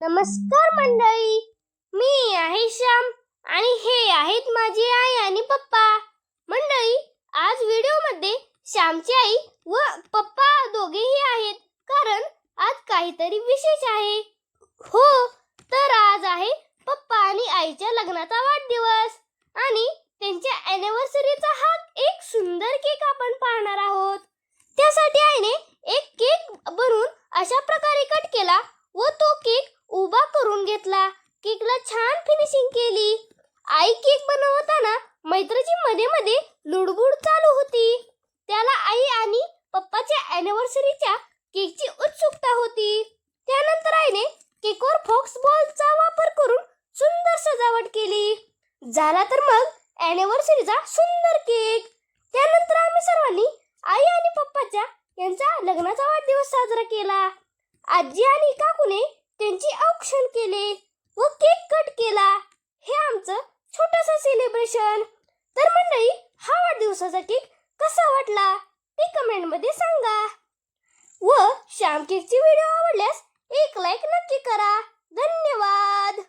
नमस्कार मंडळी, मी आहे श्याम आणि हे आहेत माझी आई आणि पप्पा. मंडळी, आज व्हिडिओमध्ये श्यामची आई व पप्पा दोघेही आहेत, कारण आज काहीतरी विशेष आहे. हो, तर आज आहे पप्पा आणि आईच्या लग्नाचा वाढदिवस आणि त्यांच्या अॅनिव्हर्सरीचा हा एक सुंदर केक आपण पाहणार आहोत. त्यासाठी आईने एक केक बनवून अशा प्रकारे कट केला व तो केक उभा करून घेतला. केकला छान फिनिशिंग केली. आई केक बनवताना मैत्रीची मध्ये मध्ये लुडबुड चालू होती. त्याला आई आणि पप्पाच्या अॅनिव्हर्सरीच्या केकची उत्सुकता होती. त्यानंतर आईने केकवर फॉक्स बॉलचा वापर करून सुंदर सजावट केली. झाला तर मग अॅनिव्हर्सरीचा सुंदर केक. त्यानंतर आम्ही सर्वांनी आई आणि पप्पाच्या यांचा लग्नाचा वाढदिवस साजरा केला. आजी आणि काकूने त्यांचे औक्षण केले व केक कट केला. हे आमचं छोटंसं सेलिब्रेशन. तर मंडळी, हा वाढदिवसाचा केक कसा वाटला ते कमेंट मध्ये सांगा व श्याम केकची व्हिडिओ आवडल्यास एक लाईक नक्की करा. धन्यवाद.